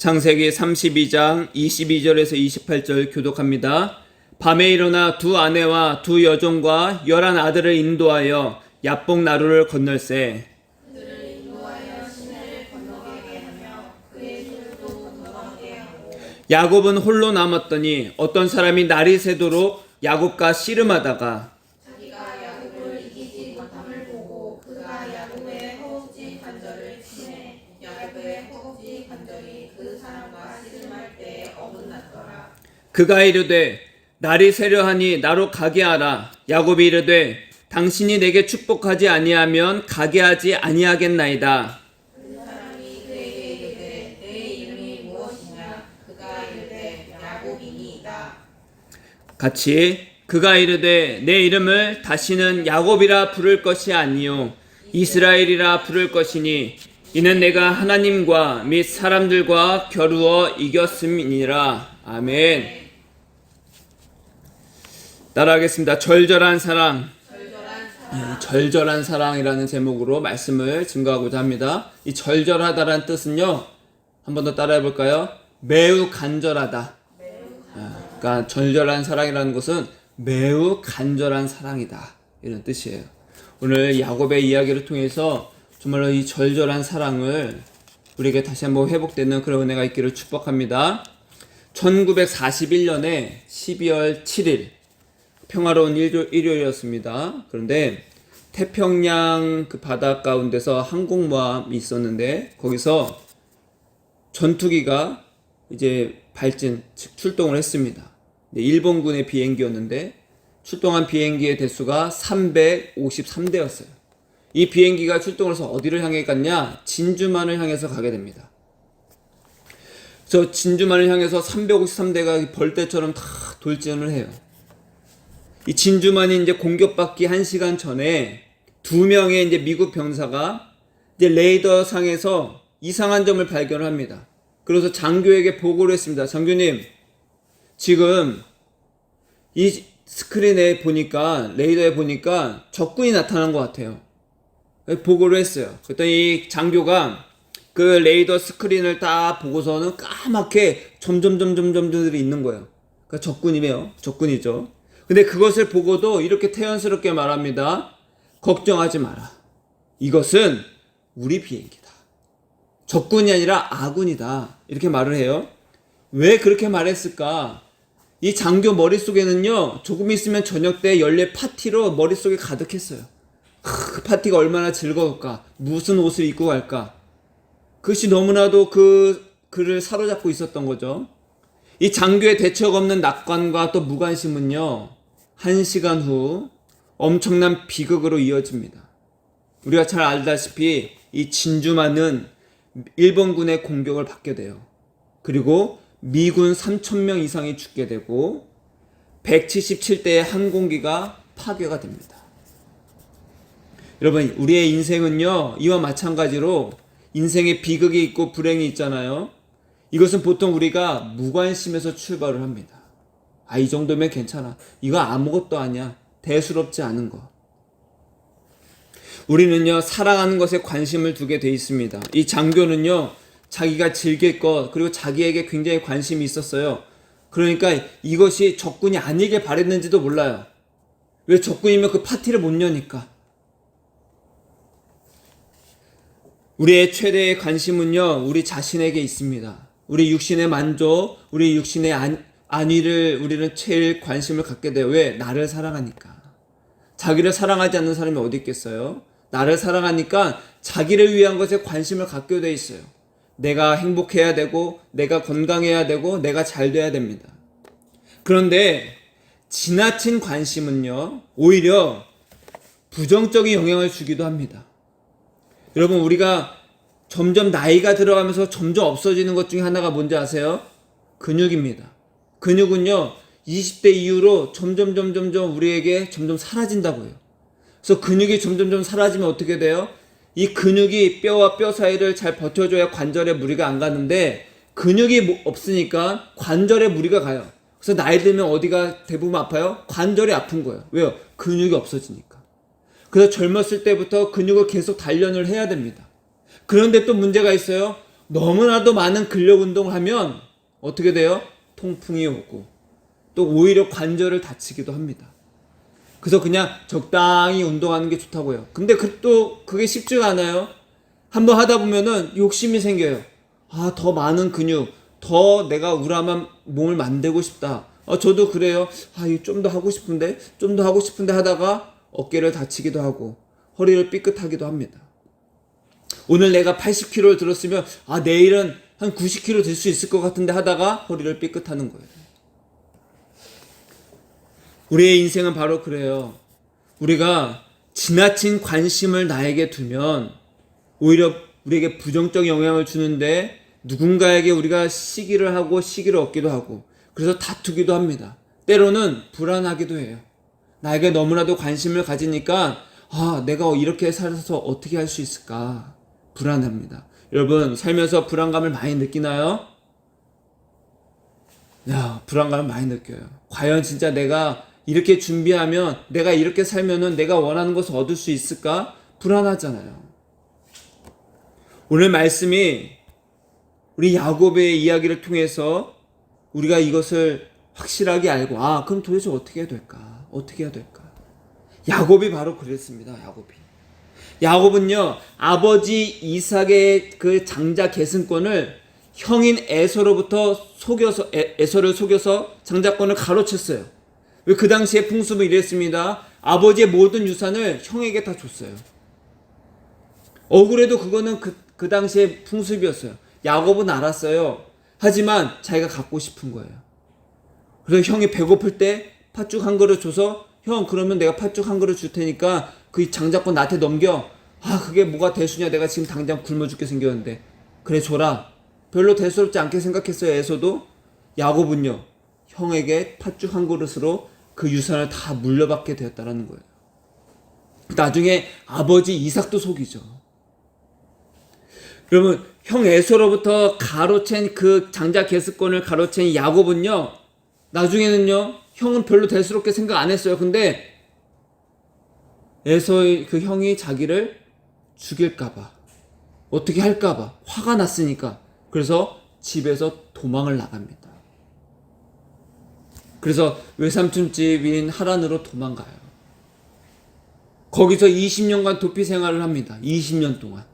창세기 32장 22절에서 28절 교독합니다. 밤에 일어나 두 아내와 두 여종과 11 아들을 인도하여 야복 나루를 건널세. 그들을 인도하여 시내를 건너게 하며 그의 소유도 건너게 하고. 야곱은 홀로 남았더니 어떤 사람이 날이 새도록 야곱과 씨름하다가 자기가 야곱을 이기지 못함을 보고 그가 야곱의 허벅지 관절을 치매 야곱의 허벅지 관절이 그 사람과 씨름할 때에 어긋났더라. 그가 이르되 날이 새려하니 나로 가게 하라. 야곱이 이르되 당신이 내게 축복하지 아니하면 가게 하지 아니하겠나이다. 그 사람이 그에게 이르되 내 이름이 무엇이냐. 그가 이르되 야곱이니이다. 같이 그가 이르되 내 이름을 다시는 야곱이라 부를 것이 아니요 이스라엘이라 부를 것이니 이는 내가 하나님과 및 사람들과 겨루어 이겼음이니라. 아멘. 따라하겠습니다. 절절한 사랑. 절절한 사랑이라는 제목으로 말씀을 증거하고자 합니다. 이 절절하다라는 뜻은요, 한 번 더 따라해 볼까요? 매우 간절하다. 그러니까 절절한 사랑이라는 것은 매우 간절한 사랑이다, 이런 뜻이에요. 오늘 야곱의 이야기를 통해서 정말로 이 절절한 사랑을 우리에게 다시 한번 회복되는 그런 은혜가 있기를 축복합니다. 1941년에 12월 7일 평화로운 일요일이었습니다. 그런데 태평양 그 바다 가운데서 항공모함이 있었는데 거기서 전투기가 이제 출동을 했습니다. 일본군의 비행기였는데 출동한 비행기의 대수가 353대였어요. 이 비행기가 출동을 해서 어디를 향해 갔냐? 진주만을 향해서 가게 됩니다. 저 진주만을 향해서 353대가 벌떼처럼 다 돌진을 해요. 이 진주만이 이제 공격받기 1시간 전에 2명의 이제 미국 병사가 이제 레이더 상에서 이상한 점을 발견을 합니다. 그래서 장교에게 보고를 했습니다. 장교님, 지금 이 스크린에 보니까, 레이더에 보니까 적군이 나타난 것 같아요. 보고를 했어요. 그랬더니 이 장교가 그 레이더 스크린을 딱 보고서는 까맣게 점점점점점들이 있는 거예요. 그러니까 적군이에요. 적군이죠. 근데 그것을 보고도 이렇게 태연스럽게 말합니다. 걱정하지 마라. 이것은 우리 비행기다. 적군이 아니라 아군이다. 이렇게 말을 해요. 왜 그렇게 말했을까? 이 장교 머릿속에는요, 조금 있으면 저녁 때 연례 파티로 머릿속에 가득했어요. 그 파티가 얼마나 즐거울까? 무슨 옷을 입고 갈까? 그것이 너무나도 그를 사로잡고 있었던 거죠. 이 장교의 대책 없는 낙관과 또 무관심은요, 1시간 후 엄청난 비극으로 이어집니다. 우리가 잘 알다시피 이 진주만은 일본군의 공격을 받게 돼요. 그리고 미군 3,000명 이상이 죽게 되고 177대의 항공기가 파괴가 됩니다. 여러분, 우리의 인생은요, 이와 마찬가지로 인생에 비극이 있고 불행이 있잖아요. 이것은 보통 우리가 무관심에서 출발을 합니다. 이 정도면 괜찮아. 이거 아무것도 아니야. 대수롭지 않은 거. 우리는요, 사랑하는 것에 관심을 두게 돼 있습니다. 이 장교는요, 자기가 즐길 것, 그리고 자기에게 굉장히 관심이 있었어요. 그러니까 이것이 적군이 아니길 바랬는지도 몰라요. 왜? 적군이면 그 파티를 못 여니까. 우리의 최대의 관심은요, 우리 자신에게 있습니다. 우리 육신의 만족, 우리 육신의 안위를 우리는 제일 관심을 갖게 돼요. 왜? 나를 사랑하니까. 자기를 사랑하지 않는 사람이 어디 있겠어요? 나를 사랑하니까 자기를 위한 것에 관심을 갖게 돼 있어요. 내가 행복해야 되고, 내가 건강해야 되고, 내가 잘 돼야 됩니다. 그런데 지나친 관심은요, 오히려 부정적인 영향을 주기도 합니다. 여러분, 우리가 점점 나이가 들어가면서 점점 없어지는 것 중에 하나가 뭔지 아세요? 근육입니다. 근육은요, 20대 이후로 점점 우리에게 점점 사라진다고 해요. 그래서 근육이 점점 사라지면 어떻게 돼요? 이 근육이 뼈와 뼈 사이를 잘 버텨줘야 관절에 무리가 안 가는데 근육이 없으니까 관절에 무리가 가요. 그래서 나이 들면 어디가 대부분 아파요? 관절이 아픈 거예요. 왜요? 근육이 없어지니까. 그래서 젊었을 때부터 근육을 계속 단련을 해야 됩니다. 그런데 또 문제가 있어요. 너무나도 많은 근력 운동을 하면 어떻게 돼요? 통풍이 오고 또 오히려 관절을 다치기도 합니다. 그래서 그냥 적당히 운동하는 게 좋다고요. 근데 또 그게 쉽지가 않아요. 한번 하다 보면은 욕심이 생겨요. 아, 더 많은 근육, 더 내가 우람한 몸을 만들고 싶다. 저도 그래요. 아, 이거 좀 더 하고 싶은데, 좀 더 하고 싶은데 하다가 어깨를 다치기도 하고 허리를 삐끗하기도 합니다. 오늘 내가 80kg를 들었으면 내일은 한 90kg 들 수 있을 것 같은데 하다가 허리를 삐끗하는 거예요. 우리의 인생은 바로 그래요. 우리가 지나친 관심을 나에게 두면 오히려 우리에게 부정적 영향을 주는데 누군가에게 우리가 시기를 하고 시기를 얻기도 하고 그래서 다투기도 합니다. 때로는 불안하기도 해요. 나에게 너무나도 관심을 가지니까 내가 이렇게 살아서 어떻게 할 수 있을까 불안합니다. 여러분 살면서 불안감을 많이 느끼나요? 불안감을 많이 느껴요. 과연 진짜 내가 이렇게 준비하면 내가 이렇게 살면은 내가 원하는 것을 얻을 수 있을까? 불안하잖아요. 오늘 말씀이 우리 야곱의 이야기를 통해서 우리가 이것을 확실하게 알고 그럼 도대체 어떻게 해야 될까? 어떻게 해야 될까? 야곱이 바로 그랬습니다. 야곱은요 아버지 이삭의 그 장자 계승권을 형인 에서로부터 에서를 속여서 장자권을 가로챘어요. 왜 그 당시에 풍습은 이랬습니다. 아버지의 모든 유산을 형에게 다 줬어요. 억울해도 그거는 그 당시의 풍습이었어요. 야곱은 알았어요. 하지만 자기가 갖고 싶은 거예요. 그래서 형이 배고플 때 팥죽 한 그릇 줘서 형 그러면 내가 팥죽 한 그릇 줄 테니까 그 장자권 나한테 넘겨. 그게 뭐가 대수냐, 내가 지금 당장 굶어 죽게 생겼는데. 그래 줘라. 별로 대수롭지 않게 생각했어요. 에서도. 야곱은요 형에게 팥죽 한 그릇으로 그 유산을 다 물려받게 되었다라는 거예요. 나중에 아버지 이삭도 속이죠. 여러분 형 에서로부터 가로챈 그 장자 계승권을 가로챈 야곱은요 나중에는요 형은 별로 대수롭게 생각 안 했어요. 근데 에서의 그 형이 자기를 죽일까봐 어떻게 할까봐 화가 났으니까 그래서 집에서 도망을 나갑니다. 그래서 외삼촌 집인 하란으로 도망가요. 거기서 20년간 도피 생활을 합니다. 20년 동안.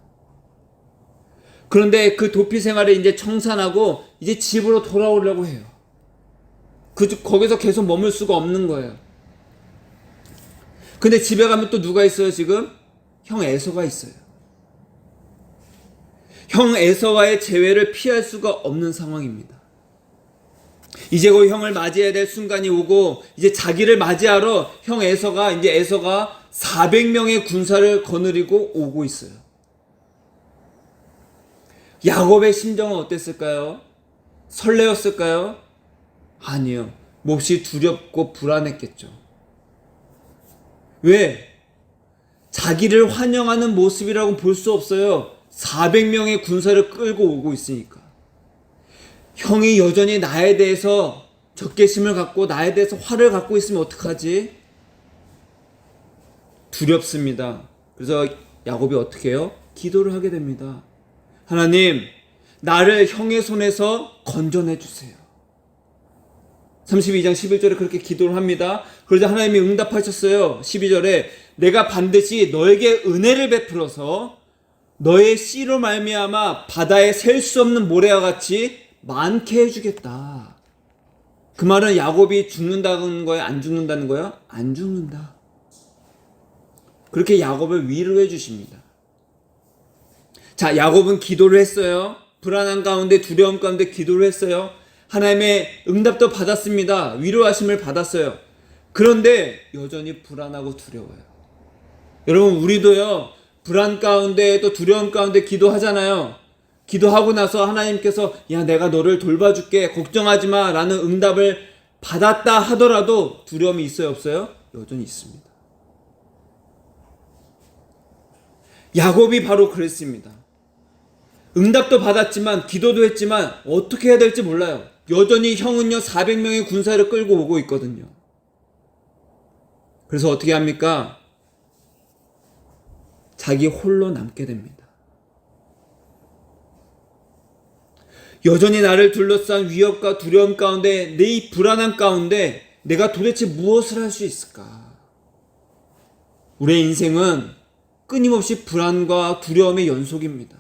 그런데 그 도피 생활을 이제 청산하고 이제 집으로 돌아오려고 해요. 거기서 계속 머물 수가 없는 거예요. 근데 집에 가면 또 누가 있어요 지금? 형 에서가 있어요. 형 에서와의 재회를 피할 수가 없는 상황입니다. 이제 곧 형을 맞이해야 될 순간이 오고 이제 자기를 맞이하러 형 에서가 400명의 군사를 거느리고 오고 있어요. 야곱의 심정은 어땠을까요? 설레었을까요? 아니요. 몹시 두렵고 불안했겠죠. 왜? 자기를 환영하는 모습이라고 볼 수 없어요. 400명의 군사를 끌고 오고 있으니까. 형이 여전히 나에 대해서 적개심을 갖고 나에 대해서 화를 갖고 있으면 어떡하지? 두렵습니다. 그래서 야곱이 어떻게 해요? 기도를 하게 됩니다. 하나님, 나를 형의 손에서 건져내 주세요. 32장 11절에 그렇게 기도를 합니다. 그러자 하나님이 응답하셨어요. 12절에 내가 반드시 너에게 은혜를 베풀어서 너의 씨로 말미암아 바다에 셀 수 없는 모래와 같이 많게 해주겠다. 그 말은 야곱이 죽는다는 거예요? 안 죽는다는 거예요? 안 죽는다. 그렇게 야곱을 위로해 주십니다. 자, 야곱은 기도를 했어요. 불안한 가운데 두려움 가운데 기도를 했어요. 하나님의 응답도 받았습니다. 위로하심을 받았어요. 그런데 여전히 불안하고 두려워요. 여러분 우리도요 불안 가운데 또 두려움 가운데 기도하잖아요. 기도하고 나서 하나님께서 내가 너를 돌봐줄게 걱정하지 마 라는 응답을 받았다 하더라도 두려움이 있어요 없어요? 여전히 있습니다. 야곱이 바로 그랬습니다. 응답도 받았지만 기도도 했지만 어떻게 해야 될지 몰라요. 여전히 형은요 400명의 군사를 끌고 오고 있거든요. 그래서 어떻게 합니까? 자기 홀로 남게 됩니다. 여전히 나를 둘러싼 위협과 두려움 가운데, 내 이 불안함 가운데 내가 도대체 무엇을 할 수 있을까? 우리의 인생은 끊임없이 불안과 두려움의 연속입니다.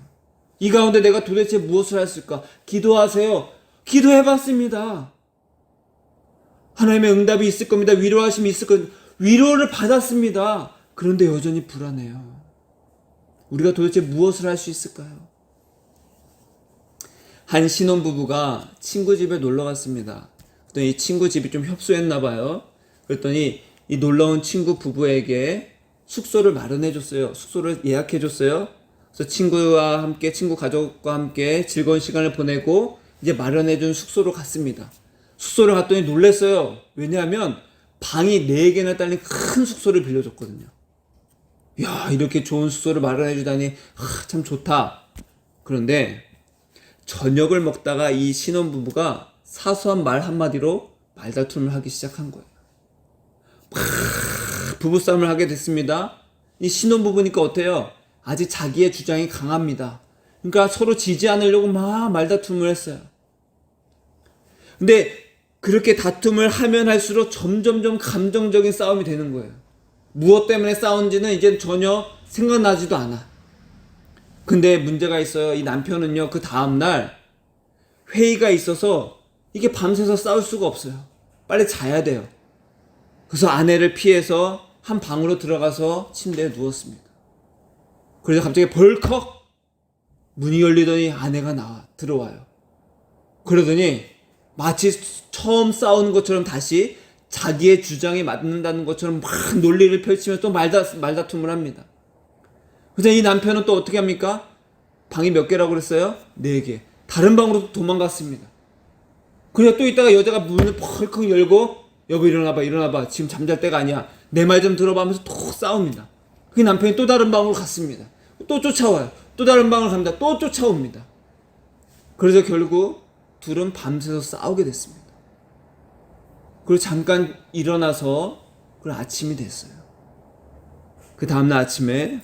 이 가운데 내가 도대체 무엇을 할 수 있을까? 기도하세요. 기도해봤습니다. 하나님의 응답이 있을 겁니다. 위로하심이 있을 겁니다. 위로를 받았습니다. 그런데 여전히 불안해요. 우리가 도대체 무엇을 할 수 있을까요? 한 신혼부부가 친구 집에 놀러 갔습니다. 그랬더니 이 친구 집이 좀 협소했나 봐요. 그랬더니 이 놀러온 친구 부부에게 숙소를 마련해 줬어요. 숙소를 예약해 줬어요. 그래서 친구와 함께, 친구 가족과 함께 즐거운 시간을 보내고 이제 마련해 준 숙소로 갔습니다. 숙소를 갔더니 놀랐어요. 왜냐하면 방이 4개나 딸린 큰 숙소를 빌려줬거든요. 이야, 이렇게 좋은 숙소를 마련해 주다니 참 좋다. 그런데 저녁을 먹다가 이 신혼부부가 사소한 말 한마디로 말다툼을 하기 시작한 거예요. 부부싸움을 하게 됐습니다. 이 신혼부부니까 어때요? 아직 자기의 주장이 강합니다. 그러니까 서로 지지 않으려고 막 말다툼을 했어요. 근데 그렇게 다툼을 하면 할수록 점점점 감정적인 싸움이 되는 거예요. 무엇 때문에 싸운지는 이제 전혀 생각나지도 않아. 근데 문제가 있어요. 이 남편은요, 그 다음날 회의가 있어서 이게 밤새서 싸울 수가 없어요. 빨리 자야 돼요. 그래서 아내를 피해서 한 방으로 들어가서 침대에 누웠습니다. 그래서 갑자기 벌컥 문이 열리더니 아내가 들어와요. 그러더니 마치 처음 싸우는 것처럼 다시 자기의 주장에 맞는다는 것처럼 막 논리를 펼치면서 또 말다툼을 합니다. 그래서 이 남편은 또 어떻게 합니까? 방이 몇 개라고 그랬어요? 4개. 다른 방으로 도망갔습니다. 그래서 또 있다가 여자가 문을 펄컥 열고, 여보 일어나봐. 지금 잠잘 때가 아니야. 내 말 좀 들어봐 하면서 또 싸웁니다. 그 남편이 또 다른 방으로 갔습니다. 또 쫓아와요. 또 다른 방으로 갑니다. 또 쫓아옵니다. 그래서 결국 둘은 밤새서 싸우게 됐습니다. 그리고 잠깐 일어나서 그리고 아침이 됐어요. 그 다음날 아침에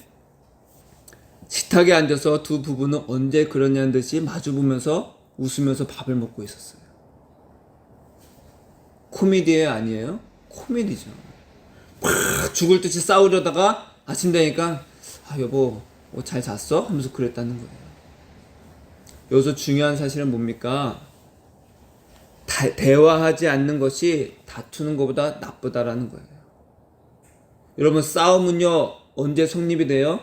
식탁에 앉아서 두 부부는 언제 그러냐는 듯이 마주보면서 웃으면서 밥을 먹고 있었어요. 코미디예요, 아니에요? 코미디죠. 막 죽을 듯이 싸우려다가 아침 되니까 여보 잘 잤어? 하면서 그랬다는 거예요. 여기서 중요한 사실은 뭡니까? 대화하지 않는 것이 다투는 것보다 나쁘다라는 거예요. 여러분, 싸움은요 언제 성립이 돼요?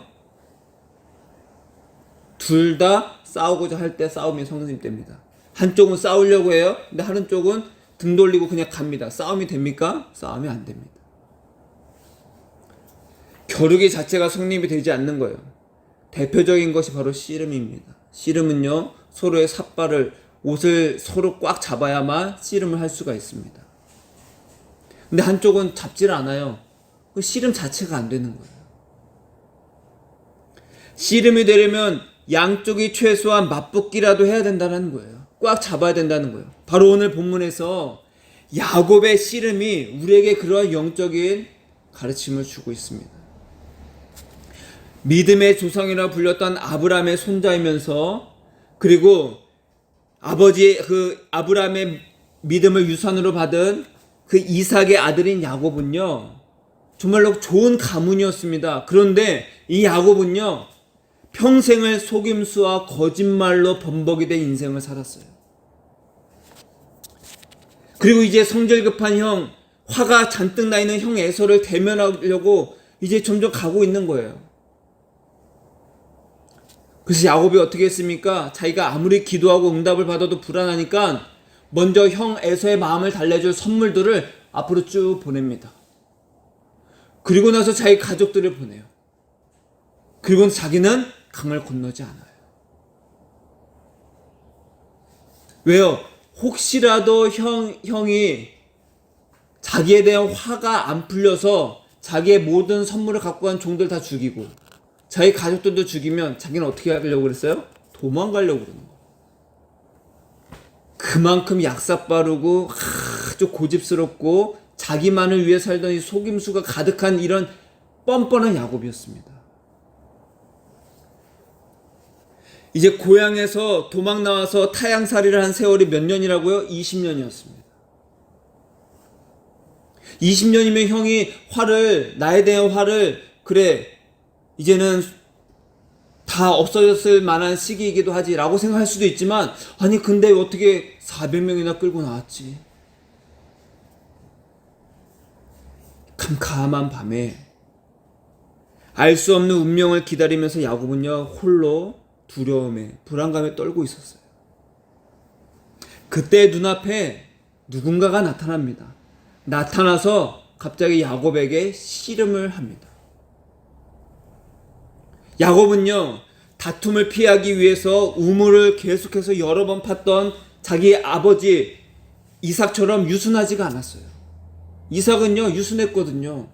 둘 다 싸우고자 할 때 싸움이 성립됩니다. 한쪽은 싸우려고 해요. 근데 한쪽은 등 돌리고 그냥 갑니다. 싸움이 됩니까? 싸움이 안 됩니다. 겨루기 자체가 성립이 되지 않는 거예요. 대표적인 것이 바로 씨름입니다. 씨름은요 서로의 삿발을, 옷을 서로 꽉 잡아야만 씨름을 할 수가 있습니다. 근데 한쪽은 잡지를 않아요. 그 씨름 자체가 안 되는 거예요. 씨름이 되려면 양쪽이 최소한 맞붙기라도 해야 된다는 거예요. 꽉 잡아야 된다는 거예요. 바로 오늘 본문에서 야곱의 씨름이 우리에게 그러한 영적인 가르침을 주고 있습니다. 믿음의 조상이라 불렸던 아브라함의 손자이면서, 그리고 아브라함의 믿음을 유산으로 받은 그 이삭의 아들인 야곱은요 정말로 좋은 가문이었습니다. 그런데 이 야곱은요 평생을 속임수와 거짓말로 범벅이 된 인생을 살았어요. 그리고 이제 성질 급한 형, 화가 잔뜩 나 있는 형 에서를 대면하려고 이제 점점 가고 있는 거예요. 그래서 야곱이 어떻게 했습니까? 자기가 아무리 기도하고 응답을 받아도 불안하니까 먼저 형 에서의 마음을 달래줄 선물들을 앞으로 쭉 보냅니다. 그리고 나서 자기 가족들을 보내요. 그리고 자기는 강을 건너지 않아요. 왜요? 혹시라도 형이 자기에 대한 화가 안 풀려서 자기의 모든 선물을 갖고 간 종들 다 죽이고 자기 가족들도 죽이면 자기는 어떻게 하려고 그랬어요? 도망가려고 그러는 거예요. 그만큼 약삭빠르고 아주 고집스럽고 자기만을 위해 살던 이 속임수가 가득한 이런 뻔뻔한 야곱이었습니다. 이제 고향에서 도망 나와서 타향살이를 한 세월이 몇 년이라고요? 20년이었습니다. 20년이면 형이 나에 대한 화를, 그래, 이제는 다 없어졌을 만한 시기이기도 하지 라고 생각할 수도 있지만, 아니 근데 어떻게 400명이나 끌고 나왔지? 캄캄한 밤에 알 수 없는 운명을 기다리면서 야곱은요 홀로 두려움에 불안감에 떨고 있었어요. 그때 눈앞에 누군가가 나타납니다. 나타나서 갑자기 야곱에게 씨름을 합니다. 야곱은요 다툼을 피하기 위해서 우물을 계속해서 여러 번 팠던 자기 아버지 이삭처럼 유순하지가 않았어요. 이삭은요 유순했거든요.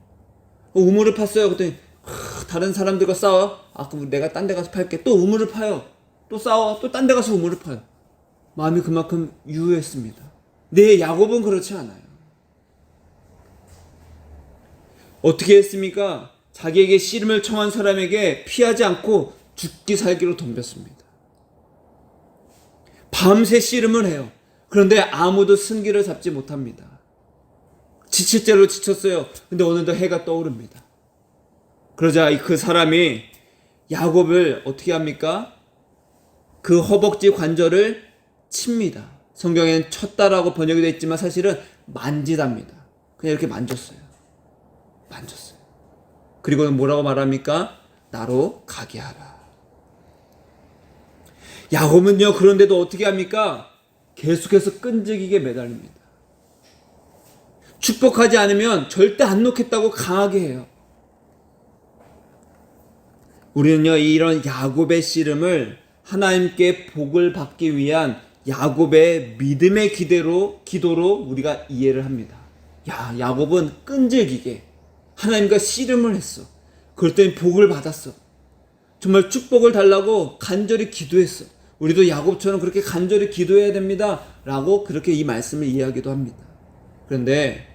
우물을 팠어요. 그랬더니 다른 사람들과 싸워. 그럼 내가 딴 데 가서 팔게. 또 우물을 파요. 또 싸워. 또 딴 데 가서 우물을 파요. 마음이 그만큼 유효했습니다. 네, 야곱은 그렇지 않아요. 어떻게 했습니까? 자기에게 씨름을 청한 사람에게 피하지 않고 죽기 살기로 덤볐습니다. 밤새 씨름을 해요. 그런데 아무도 승기를 잡지 못합니다. 지칠 대로 지쳤어요. 근데 어느덧 해가 떠오릅니다. 그러자 그 사람이 야곱을 어떻게 합니까? 그 허벅지 관절을 칩니다. 성경에는 쳤다라고 번역이 되어 있지만 사실은 만지답니다. 그냥 이렇게 만졌어요. 그리고는 뭐라고 말합니까? 나로 가게 하라. 야곱은요 그런데도 어떻게 합니까? 계속해서 끈질기게 매달립니다. 축복하지 않으면 절대 안 놓겠다고 강하게 해요. 우리는요 이런 야곱의 씨름을 하나님께 복을 받기 위한 야곱의 믿음의 기도로 우리가 이해를 합니다. 야곱은 끈질기게 하나님과 씨름을 했어. 그랬더니 복을 받았어. 정말 축복을 달라고 간절히 기도했어. 우리도 야곱처럼 그렇게 간절히 기도해야 됩니다 라고 그렇게 이 말씀을 이해하기도 합니다. 그런데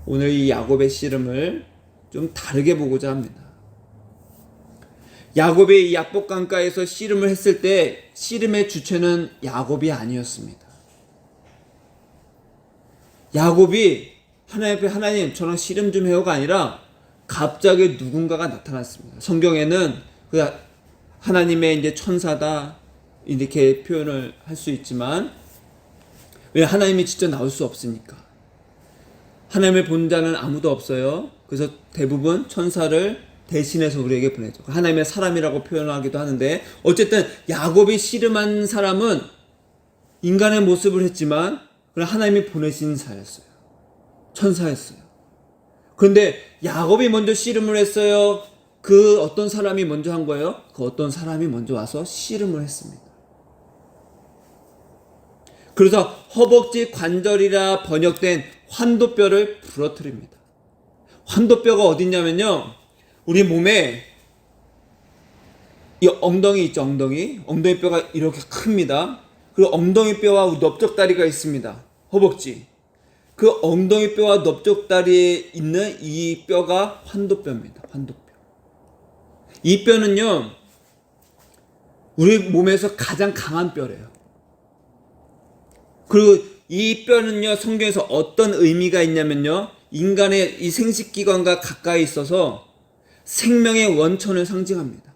오늘 이 야곱의 씨름을 좀 다르게 보고자 합니다. 야곱이 이 약복강가에서 씨름을 했을 때 씨름의 주체는 야곱이 아니었습니다. 야곱이 하나님 앞에 하나님 저랑 씨름 좀 해요가 아니라 갑자기 누군가가 나타났습니다. 성경에는 하나님의 이제 천사다 이렇게 표현을 할 수 있지만 왜 하나님이 직접 나올 수 없으니까. 하나님을 본 자는 아무도 없어요. 그래서 대부분 천사를 대신해서 우리에게 보내죠. 하나님의 사람이라고 표현하기도 하는데 어쨌든 야곱이 씨름한 사람은 인간의 모습을 했지만 하나님이 보내신 자였어요. 천사였어요. 그런데 야곱이 먼저 씨름을 했어요. 그 어떤 사람이 먼저 한 거예요? 그 어떤 사람이 먼저 와서 씨름을 했습니다. 그래서 허벅지 관절이라 번역된 환도뼈를 부러뜨립니다. 환도뼈가 어디 있냐면요. 우리 몸에 이 엉덩이 있죠, 엉덩이 뼈가 이렇게 큽니다. 그리고 엉덩이 뼈와 넓적다리가 있습니다. 허벅지. 그 엉덩이 뼈와 넓적다리에 있는 이 뼈가 환도뼈입니다. 환도뼈. 이 뼈는요, 우리 몸에서 가장 강한 뼈래요. 그리고 이 뼈는요, 성경에서 어떤 의미가 있냐면요, 인간의 이 생식기관과 가까이 있어서 생명의 원천을 상징합니다.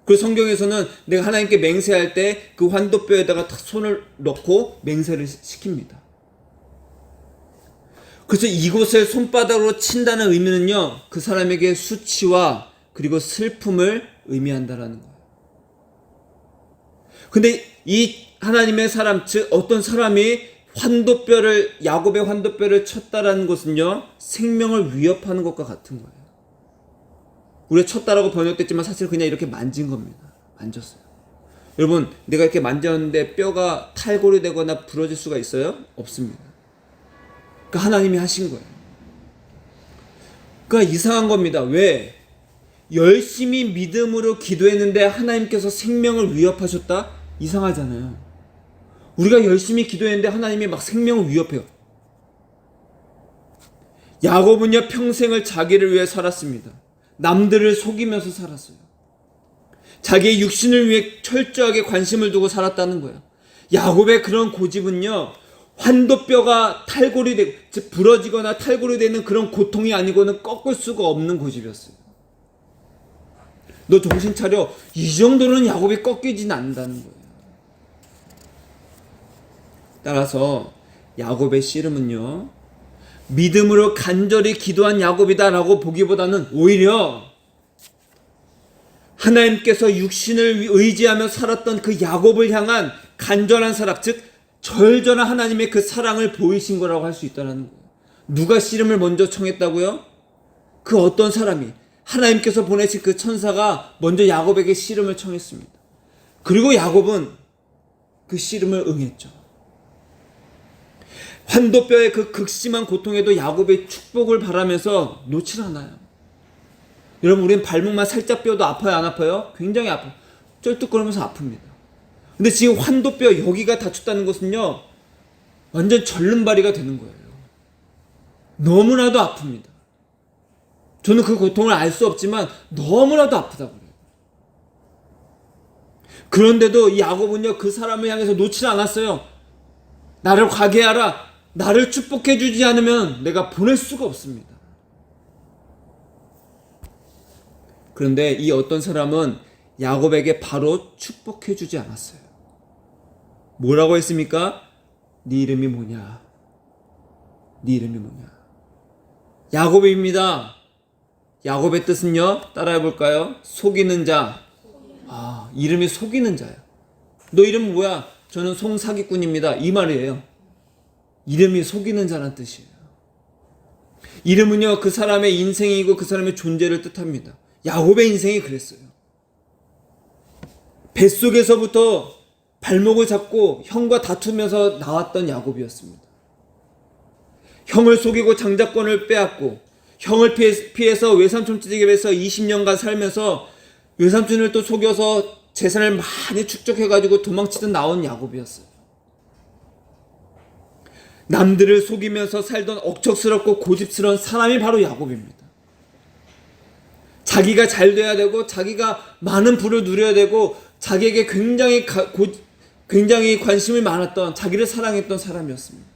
그리고 성경에서는 내가 하나님께 맹세할 때 그 환도뼈에다가 손을 넣고 맹세를 시킵니다. 그래서 이곳을 손바닥으로 친다는 의미는요, 그 사람에게 수치와 그리고 슬픔을 의미한다라는 거예요. 근데 이 하나님의 사람, 즉 어떤 사람이 야곱의 환도뼈를 쳤다라는 것은요, 생명을 위협하는 것과 같은 거예요. 우리가 쳤다라고 번역됐지만 사실 그냥 이렇게 만진 겁니다. 만졌어요. 여러분, 내가 이렇게 만졌는데 뼈가 탈골이 되거나 부러질 수가 있어요? 없습니다. 그러니까 하나님이 하신 거예요. 그러니까 이상한 겁니다. 왜? 열심히 믿음으로 기도했는데 하나님께서 생명을 위협하셨다? 이상하잖아요. 우리가 열심히 기도했는데 하나님이 막 생명을 위협해요. 야곱은요 평생을 자기를 위해 살았습니다. 남들을 속이면서 살았어요. 자기의 육신을 위해 철저하게 관심을 두고 살았다는 거예요. 야곱의 그런 고집은요, 환도뼈가 탈골이 되고, 즉 부러지거나 탈골이 되는 그런 고통이 아니고는 꺾을 수가 없는 고집이었어요. 너 정신 차려. 이 정도는 야곱이 꺾이진 않는다는 거예요. 따라서 야곱의 씨름은요, 믿음으로 간절히 기도한 야곱이다라고 보기보다는 오히려 하나님께서 육신을 의지하며 살았던 그 야곱을 향한 간절한 사랑, 즉 절절한 하나님의 그 사랑을 보이신 거라고 할 수 있다는 거예요. 누가 씨름을 먼저 청했다고요? 그 어떤 사람이, 하나님께서 보내신 그 천사가 먼저 야곱에게 씨름을 청했습니다. 그리고 야곱은 그 씨름을 응했죠. 환도뼈의 그 극심한 고통에도 야곱의 축복을 바라면서 놓질 않아요. 여러분, 우린 발목만 살짝 뼈도 아파요, 안 아파요? 굉장히 아파요. 쩔뚝거리면서 아픕니다. 근데 지금 환도뼈 여기가 다쳤다는 것은요, 완전 절름발이가 되는 거예요. 너무나도 아픕니다. 저는 그 고통을 알 수 없지만 너무나도 아프다고 그래요. 그런데도 이 야곱은요, 그 사람을 향해서 놓질 않았어요. 나를 가게 하라. 나를 축복해 주지 않으면 내가 보낼 수가 없습니다. 그런데 이 어떤 사람은 야곱에게 바로 축복해 주지 않았어요. 뭐라고 했습니까? 네 이름이 뭐냐? 네 이름이 뭐냐? 야곱입니다. 야곱의 뜻은요, 따라해 볼까요? 속이는 자. 아, 이름이 속이는 자야. 너 이름 뭐야? 저는 송사기꾼입니다. 이 말이에요. 이름이 속이는 자란 뜻이에요. 이름은요, 그 사람의 인생이고 그 사람의 존재를 뜻합니다. 야곱의 인생이 그랬어요. 뱃속에서부터 발목을 잡고 형과 다투면서 나왔던 야곱이었습니다. 형을 속이고 장자권을 빼앗고 형을 피해서 외삼촌 집에서 20년간 살면서 외삼촌을 또 속여서 재산을 많이 축적해가지고 도망치듯 나온 야곱이었어요. 남들을 속이면서 살던 억척스럽고 고집스러운 사람이 바로 야곱입니다. 자기가 잘 돼야 되고 자기가 많은 부를 누려야 되고 자기에게 굉장히 관심이 많았던, 자기를 사랑했던 사람이었습니다.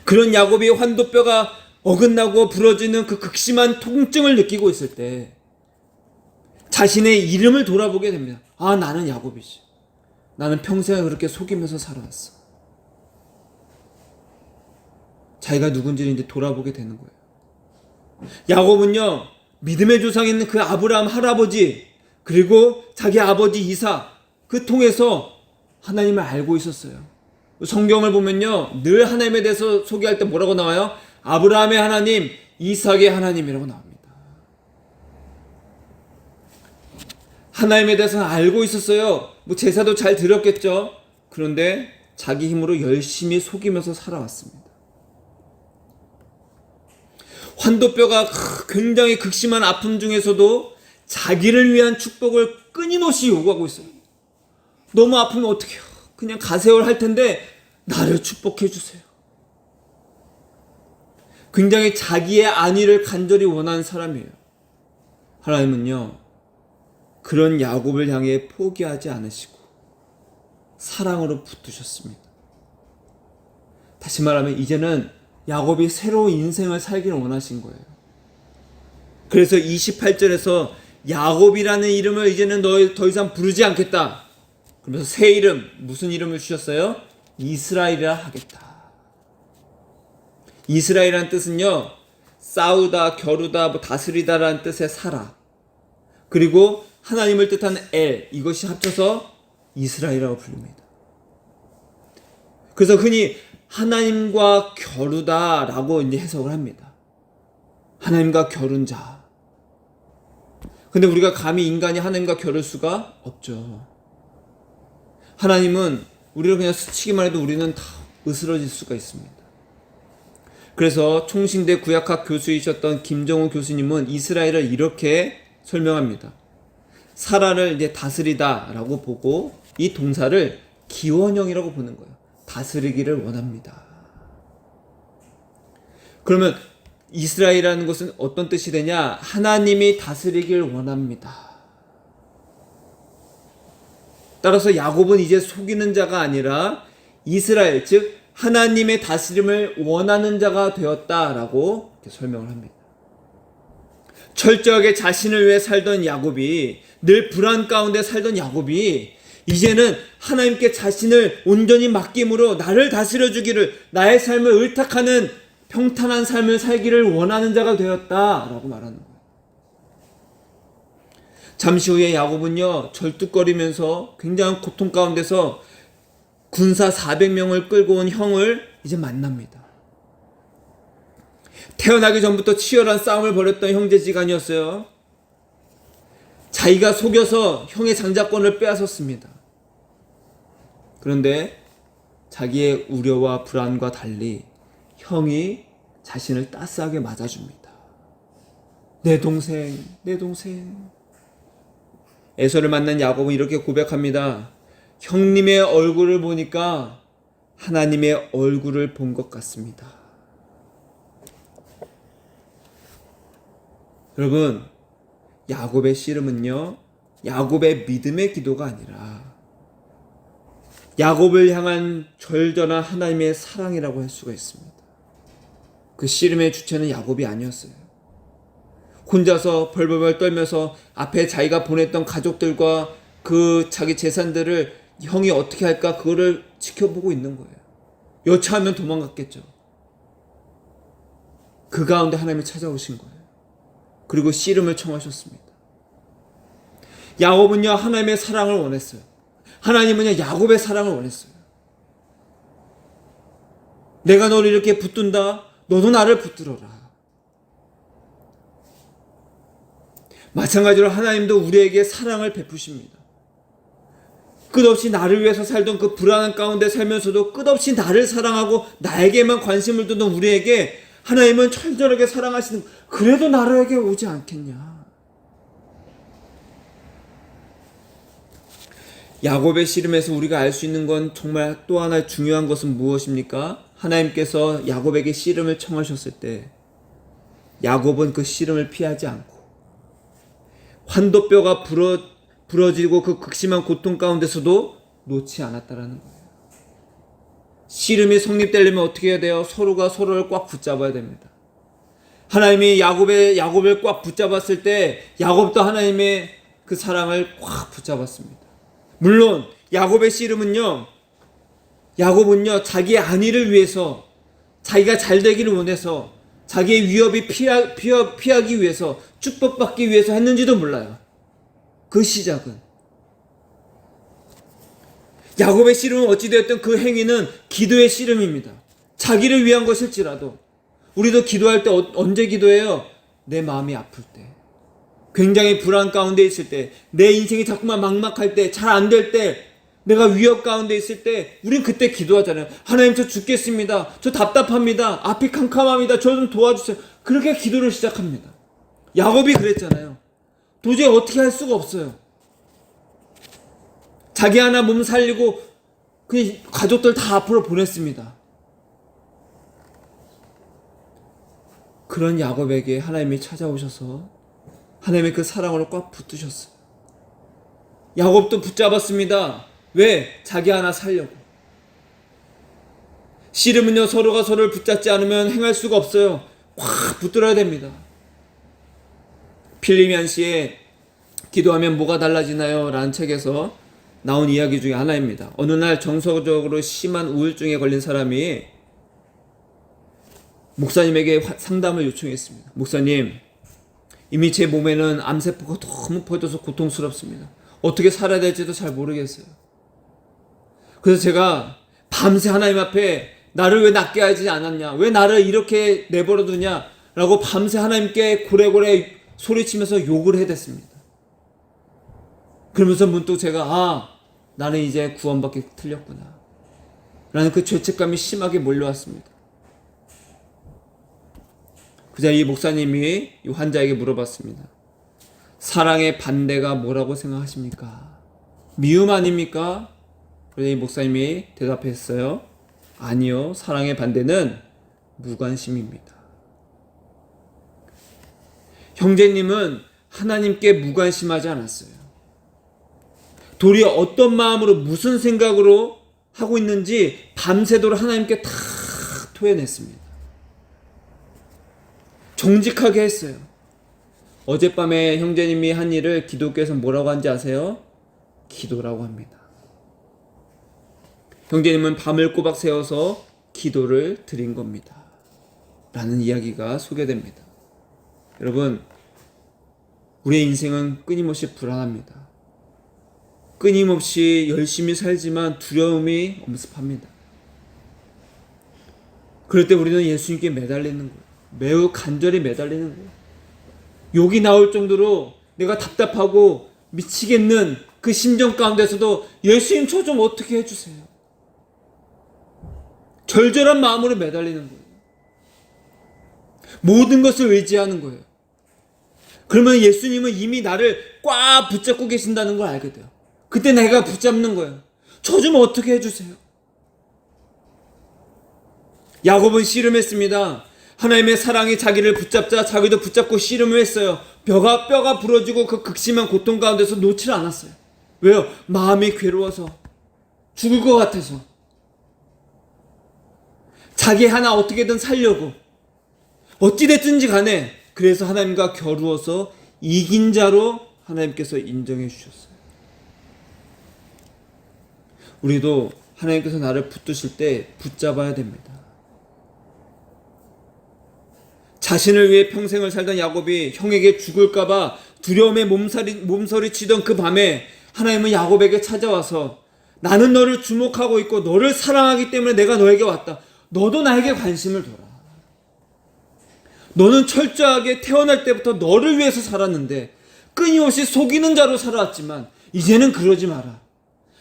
그런 야곱이 환도뼈가 어긋나고 부러지는 그 극심한 통증을 느끼고 있을 때 자신의 이름을 돌아보게 됩니다. 아, 나는 야곱이지. 나는 평생 그렇게 속이면서 살아왔어. 자기가 누군지를 이제 돌아보게 되는 거예요. 야곱은요, 믿음의 조상이 있는 그 아브라함 할아버지, 그리고 자기 아버지 이삭, 그 통해서 하나님을 알고 있었어요. 성경을 보면요, 늘 하나님에 대해서 소개할 때 뭐라고 나와요? 아브라함의 하나님, 이삭의 하나님이라고 나옵니다. 하나님에 대해서는 알고 있었어요. 뭐 제사도 잘 드렸겠죠. 그런데 자기 힘으로 열심히 속이면서 살아왔습니다. 환도뼈가 굉장히 극심한 아픔 중에서도 자기를 위한 축복을 끊임없이 요구하고 있어요. 너무 아프면 어떡해요? 그냥 가세월 할 텐데 나를 축복해 주세요. 굉장히 자기의 안위를 간절히 원하는 사람이에요. 하나님은요, 그런 야곱을 향해 포기하지 않으시고 사랑으로 붙드셨습니다. 다시 말하면 이제는 야곱이 새로운 인생을 살기를 원하신 거예요. 그래서 28절에서 야곱이라는 이름을 이제는 더 이상 부르지 않겠다. 그러면서 새 이름, 무슨 이름을 주셨어요? 이스라엘이라 하겠다. 이스라엘이라는 뜻은요, 싸우다, 겨루다, 다스리다라는 뜻의 사라. 그리고 하나님을 뜻하는 엘, 이것이 합쳐서 이스라엘이라고 부릅니다. 그래서 흔히 하나님과 겨루다라고 이제 해석을 합니다. 하나님과 겨룬 자. 근데 우리가 감히 인간이 하나님과 겨룰 수가 없죠. 하나님은 우리를 그냥 스치기만 해도 우리는 다 으스러질 수가 있습니다. 그래서 총신대 구약학 교수이셨던 김정우 교수님은 이스라엘을 이렇게 설명합니다. 사라를 이제 다스리다라고 보고 이 동사를 기원형이라고 보는 거예요. 다스리기를 원합니다. 그러면 이스라엘이라는 것은 어떤 뜻이 되냐? 하나님이 다스리길 원합니다. 따라서 야곱은 이제 속이는 자가 아니라 이스라엘, 즉 하나님의 다스림을 원하는 자가 되었다라고 이렇게 설명을 합니다. 철저하게 자신을 위해 살던 야곱이, 늘 불안 가운데 살던 야곱이 이제는 하나님께 자신을 온전히 맡김으로 나를 다스려 주기를, 나의 삶을 의탁하는 평탄한 삶을 살기를 원하는 자가 되었다라고 말하는 거예요. 잠시 후에 야곱은요, 절뚝거리면서 굉장한 고통 가운데서 군사 400명을 끌고 온 형을 이제 만납니다. 태어나기 전부터 치열한 싸움을 벌였던 형제지간이었어요. 자기가 속여서 형의 장자권을 빼앗았습니다. 그런데 자기의 우려와 불안과 달리 형이 자신을 따스하게 맞아줍니다. 내 동생, 내 동생. 에서를 만난 야곱은 이렇게 고백합니다. 형님의 얼굴을 보니까 하나님의 얼굴을 본 것 같습니다. 여러분, 야곱의 씨름은요, 야곱의 믿음의 기도가 아니라 야곱을 향한 절절한 하나님의 사랑이라고 할 수가 있습니다. 그 씨름의 주체는 야곱이 아니었어요. 혼자서 벌벌벌 떨면서 앞에 자기가 보냈던 가족들과 그 자기 재산들을 형이 어떻게 할까 그거를 지켜보고 있는 거예요. 여차하면 도망갔겠죠. 그 가운데 하나님이 찾아오신 거예요. 그리고 씨름을 청하셨습니다. 야곱은요, 하나님의 사랑을 원했어요. 하나님은요, 야곱의 사랑을 원했어요. 내가 너를 이렇게 붙든다, 너도 나를 붙들어라. 마찬가지로 하나님도 우리에게 사랑을 베푸십니다. 끝없이 나를 위해서 살던 그 불안한 가운데 살면서도 끝없이 나를 사랑하고 나에게만 관심을 두던 우리에게 하나님은 철저하게 사랑하시는, 그래도 나에게 오지 않겠냐. 야곱의 씨름에서 우리가 알 수 있는 건 정말 또 하나 중요한 것은 무엇입니까? 하나님께서 야곱에게 씨름을 청하셨을 때 야곱은 그 씨름을 피하지 않고 환도뼈가 부러지고 그 극심한 고통 가운데서도 놓지 않았다라는 거예요. 씨름이 성립되려면 어떻게 해야 돼요? 서로가 서로를 꽉 붙잡아야 됩니다. 하나님이 야곱을 꽉 붙잡았을 때 야곱도 하나님의 그 사랑을 꽉 붙잡았습니다. 물론 야곱의 씨름은요, 야곱은요 자기의 안위를 위해서, 자기가 잘 되기를 원해서, 자기의 위협이 피하기 위해서, 축복받기 위해서 했는지도 몰라요. 그 시작은. 야곱의 씨름은 어찌되었든 그 행위는 기도의 씨름입니다. 자기를 위한 것일지라도. 우리도 기도할 때 언제 기도해요? 내 마음이 아플 때, 굉장히 불안 가운데 있을 때, 내 인생이 자꾸만 막막할 때, 잘 안 될 때, 내가 위협 가운데 있을 때 우린 그때 기도하잖아요. 하나님, 저 죽겠습니다. 저 답답합니다. 앞이 캄캄합니다. 저 좀 도와주세요. 그렇게 기도를 시작합니다. 야곱이 그랬잖아요. 도저히 어떻게 할 수가 없어요. 자기 하나 몸 살리고 그 가족들 다 앞으로 보냈습니다. 그런 야곱에게 하나님이 찾아오셔서 하나님의 그 사랑으로 꽉 붙드셨어요. 야곱도 붙잡았습니다. 왜? 자기 하나 살려고. 씨름은요, 서로가 서로를 붙잡지 않으면 행할 수가 없어요. 꽉 붙들어야 됩니다. 필립 얀시의 기도하면 뭐가 달라지나요? 라는 책에서 나온 이야기 중에 하나입니다. 어느 날 정서적으로 심한 우울증에 걸린 사람이 목사님에게 상담을 요청했습니다. 목사님, 이미 제 몸에는 암세포가 너무 퍼져서 고통스럽습니다. 어떻게 살아야 될지도 잘 모르겠어요. 그래서 제가 밤새 하나님 앞에 나를 왜 낫게 하지 않았냐, 왜 나를 이렇게 내버려 두냐 라고 밤새 하나님께 고래고래 소리치면서 욕을 해댔습니다. 그러면서 문득 제가 나는 이제 구원받기 틀렸구나 라는 그 죄책감이 심하게 몰려왔습니다. 그자 이 목사님이 이 환자에게 물어봤습니다. 사랑의 반대가 뭐라고 생각하십니까? 미움 아닙니까? 그래서 이 목사님이 대답했어요. 아니요, 사랑의 반대는 무관심입니다. 형제님은 하나님께 무관심하지 않았어요. 도리어 어떤 마음으로 무슨 생각으로 하고 있는지 밤새도록 하나님께 다 토해냈습니다. 정직하게 했어요. 어젯밤에 형제님이 한 일을 기독교에서 뭐라고 하는지 아세요? 기도라고 합니다. 형제님은 밤을 꼬박 새워서 기도를 드린 겁니다. 라는 이야기가 소개됩니다. 여러분, 우리의 인생은 끊임없이 불안합니다. 끊임없이 열심히 살지만 두려움이 엄습합니다. 그럴 때 우리는 예수님께 매달리는 거예요. 매우 간절히 매달리는 거예요. 욕이 나올 정도로 내가 답답하고 미치겠는 그 심정 가운데서도 예수님 저 좀 어떻게 해주세요. 절절한 마음으로 매달리는 거예요. 모든 것을 의지하는 거예요. 그러면 예수님은 이미 나를 꽉 붙잡고 계신다는 걸 알게 돼요. 그때 내가 붙잡는 거예요. 저 좀 어떻게 해주세요. 야곱은 씨름했습니다. 하나님의 사랑이 자기를 붙잡자 자기도 붙잡고 씨름을 했어요. 뼈가 부러지고 그 극심한 고통 가운데서 놓질 않았어요. 왜요? 마음이 괴로워서, 죽을 것 같아서, 자기 하나 어떻게든 살려고, 어찌됐든지 간에 그래서 하나님과 겨루어서 이긴 자로 하나님께서 인정해 주셨어요. 우리도 하나님께서 나를 붙드실 때 붙잡아야 됩니다. 자신을 위해 평생을 살던 야곱이 형에게 죽을까봐 두려움에 몸서리치던 그 밤에 하나님은 야곱에게 찾아와서 나는 너를 주목하고 있고 너를 사랑하기 때문에 내가 너에게 왔다. 너도 나에게 관심을 둬라. 너는 철저하게 태어날 때부터 너를 위해서 살았는데 끊임없이 속이는 자로 살아왔지만 이제는 그러지 마라.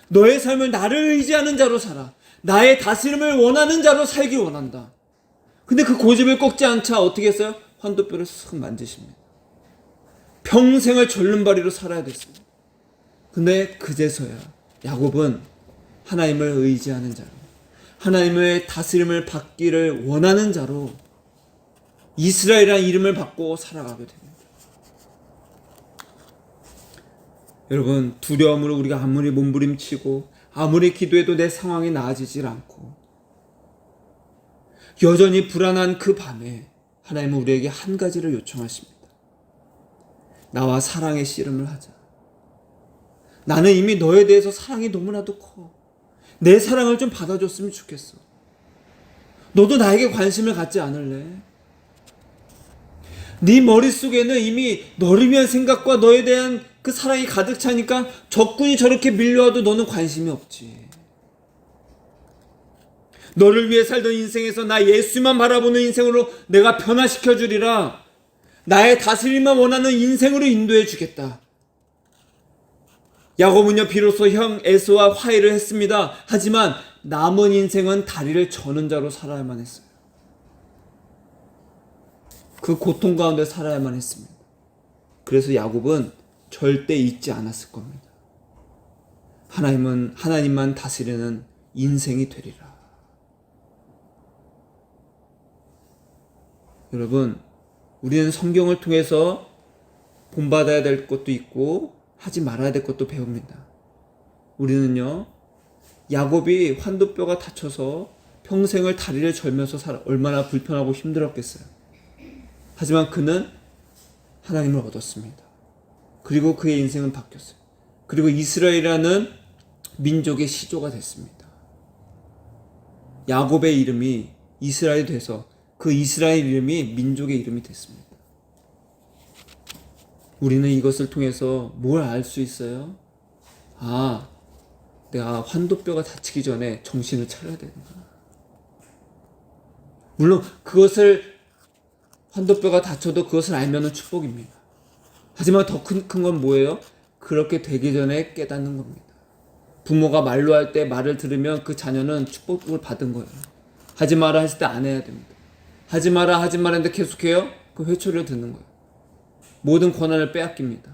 너의 삶을 나를 의지하는 자로 살아. 나의 다스림을 원하는 자로 살기 원한다. 근데 그 고집을 꺾지 않자 어떻게 했어요? 환도뼈를 쓱 만지십니다. 평생을 절름발이로 살아야 됐습니다. 근데 그제서야 야곱은 하나님을 의지하는 자로, 하나님의 다스림을 받기를 원하는 자로 이스라엘이라는 이름을 받고 살아가게 됩니다. 여러분, 두려움으로 우리가 아무리 몸부림치고 아무리 기도해도 내 상황이 나아지질 않고 여전히 불안한 그 밤에 하나님은 우리에게 한 가지를 요청하십니다. 나와 사랑의 씨름을 하자. 나는 이미 너에 대해서 사랑이 너무나도 커. 내 사랑을 좀 받아줬으면 좋겠어. 너도 나에게 관심을 갖지 않을래? 네 머릿속에는 이미 너를 위한 생각과 너에 대한 그 사랑이 가득 차니까 적군이 저렇게 밀려와도 너는 관심이 없지. 너를 위해 살던 인생에서 나 예수만 바라보는 인생으로 내가 변화시켜 주리라. 나의 다스림만 원하는 인생으로 인도해 주겠다. 야곱은요 비로소 형 에서와 화해를 했습니다. 하지만 남은 인생은 다리를 저는 자로 살아야만 했어요. 그 고통 가운데 살아야만 했습니다. 그래서 야곱은 절대 잊지 않았을 겁니다. 하나님만 다스리는 인생이 되리라. 여러분, 우리는 성경을 통해서 본받아야 될 것도 있고 하지 말아야 될 것도 배웁니다. 우리는요, 야곱이 환도뼈가 다쳐서 평생을 다리를 절면서 살아 얼마나 불편하고 힘들었겠어요. 하지만 그는 하나님을 얻었습니다. 그리고 그의 인생은 바뀌었어요. 그리고 이스라엘이라는 민족의 시조가 됐습니다. 야곱의 이름이 이스라엘이 돼서 그 이스라엘 이름이 민족의 이름이 됐습니다. 우리는 이것을 통해서 뭘 알 수 있어요? 아, 내가 환도뼈가 다치기 전에 정신을 차려야 되는구나. 물론 그것을 환도뼈가 다쳐도 그것을 알면은 축복입니다. 하지만 더 큰 건 뭐예요? 그렇게 되기 전에 깨닫는 겁니다. 부모가 말로 할 때 말을 들으면 그 자녀는 축복을 받은 거예요. 하지 마라 했을 때 안 해야 됩니다. 하지 마라 했는데 계속해요? 그 회초리를 듣는 거예요. 모든 권한을 빼앗깁니다.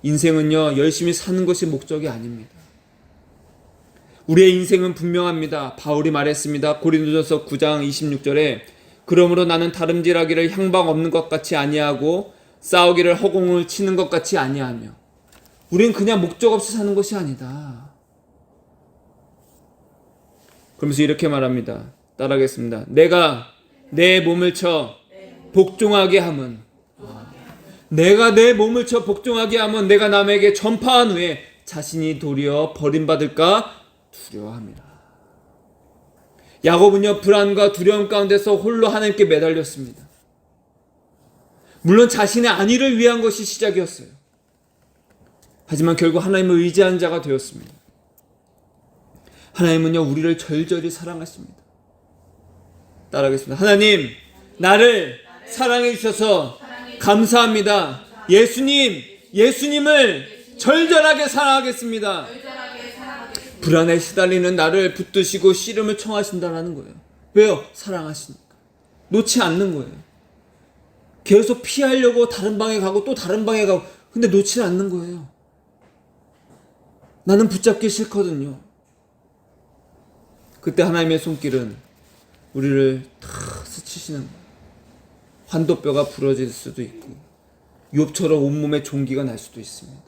인생은요 열심히 사는 것이 목적이 아닙니다. 우리의 인생은 분명합니다. 바울이 말했습니다. 고린도전서 9장 26절에 그러므로 나는 다름질하기를 향방 없는 것 같이 아니하고 싸우기를 허공을 치는 것 같이 아니하며 우린 그냥 목적 없이 사는 것이 아니다. 그러면서 이렇게 말합니다. 따라하겠습니다. 내가 내 몸을 쳐 복종하게 함은, 내가 내 몸을 쳐 복종하게 하면 내가 남에게 전파한 후에 자신이 도리어 버림받을까 두려워합니다. 야곱은요, 불안과 두려움 가운데서 홀로 하나님께 매달렸습니다. 물론 자신의 안위를 위한 것이 시작이었어요. 하지만 결국 하나님을 의지한 자가 되었습니다. 하나님은요, 우리를 절절히 사랑하십니다. 따라하겠습니다. 하나님, 나를 사랑해 주셔서 감사합니다. 예수님을 절절하게 사랑하겠습니다. 불안에 시달리는 나를 붙드시고 씨름을 청하신다는 거예요. 왜요? 사랑하시니까. 놓지 않는 거예요. 계속 피하려고 다른 방에 가고 또 다른 방에 가고, 근데 놓지 않는 거예요. 나는 붙잡기 싫거든요. 그때 하나님의 손길은 우리를 탁 스치시는 거예요. 환도뼈가 부러질 수도 있고 욥처럼 온몸에 종기가 날 수도 있습니다.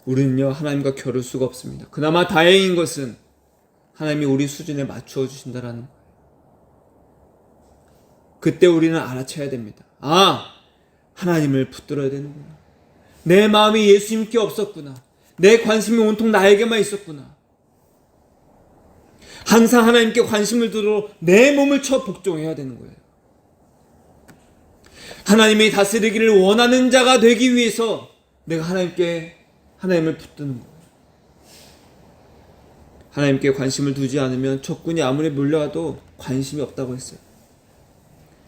우리는요, 하나님과 겨룰 수가 없습니다. 그나마 다행인 것은 하나님이 우리 수준에 맞추어 주신다라는 거예요. 그때 우리는 알아채야 됩니다. 하나님을 붙들어야 되는구나. 내 마음이 예수님께 없었구나. 내 관심이 온통 나에게만 있었구나. 항상 하나님께 관심을 두도록 내 몸을 쳐 복종해야 되는 거예요. 하나님이 다스리기를 원하는 자가 되기 위해서 내가 하나님을 붙드는 거예요. 하나님께 관심을 두지 않으면 적군이 아무리 몰려와도 관심이 없다고 했어요.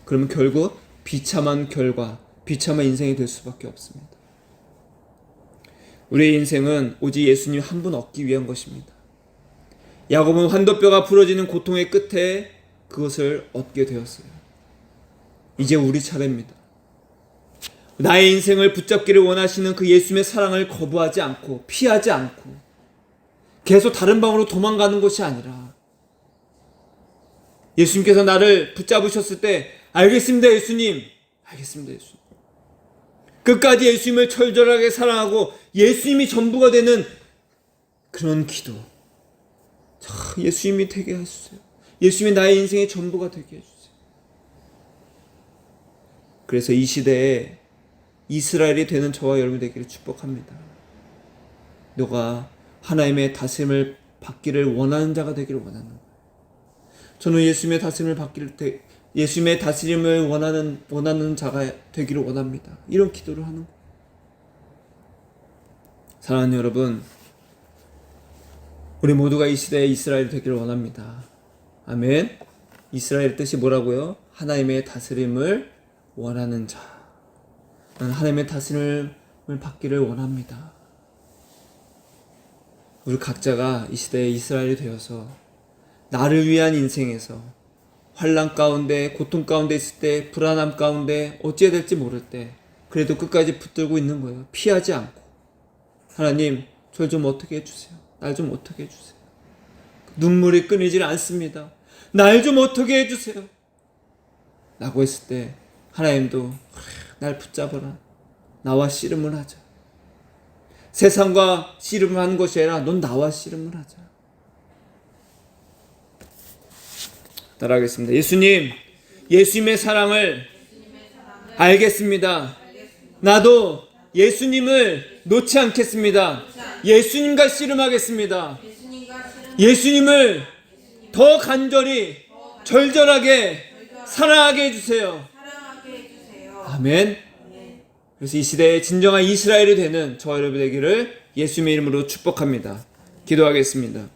그러면 결국 비참한 결과, 비참한 인생이 될 수밖에 없습니다. 우리의 인생은 오직 예수님 한 분 얻기 위한 것입니다. 야곱은 환도뼈가 부러지는 고통의 끝에 그것을 얻게 되었어요. 이제 우리 차례입니다. 나의 인생을 붙잡기를 원하시는 그 예수님의 사랑을 거부하지 않고 피하지 않고 계속 다른 방으로 도망가는 것이 아니라, 예수님께서 나를 붙잡으셨을 때 알겠습니다 예수님, 알겠습니다 예수님, 끝까지 예수님을 철저하게 사랑하고 예수님이 전부가 되는 그런 기도, 예수님이 되게 해주세요. 예수님이 나의 인생의 전부가 되게 해주세요. 그래서 이 시대에 이스라엘이 되는 저와 여러분 되기를 축복합니다. 너가 하나님의 다스림을 받기를 원하는 자가 되기를 원하는 거예요. 저는 예수님의 다스림을 원하는 자가 되기를 원합니다. 이런 기도를 하는 거예요. 사랑하는 여러분, 우리 모두가 이 시대에 이스라엘이 되기를 원합니다. 아멘. 이스라엘의 뜻이 뭐라고요? 하나님의 다스림을 원하는 자. 나는 하나님의 다스림을 받기를 원합니다. 우리 각자가 이 시대에 이스라엘이 되어서 나를 위한 인생에서 환난 가운데, 고통 가운데 있을 때, 불안함 가운데 어찌해야 될지 모를 때 그래도 끝까지 붙들고 있는 거예요. 피하지 않고. 하나님, 절 좀 어떻게 해주세요. 날 좀 어떻게 해주세요. 눈물이 끊이질 않습니다. 날 좀 어떻게 해주세요 라고 했을 때 하나님도 날 붙잡아라. 나와 씨름을 하자. 세상과 씨름을 하는 것이 아니라 넌 나와 씨름을 하자. 따라하겠습니다. 예수님의 사랑을 알겠습니다. 나도 예수님을 놓지 않겠습니다. 예수님과 씨름하겠습니다. 예수님을 더 간절히 절절하게 사랑하게 해주세요. 아멘. 그래서 이 시대의 진정한 이스라엘이 되는 저와 여러분 되기를 예수님의 이름으로 축복합니다. 기도하겠습니다.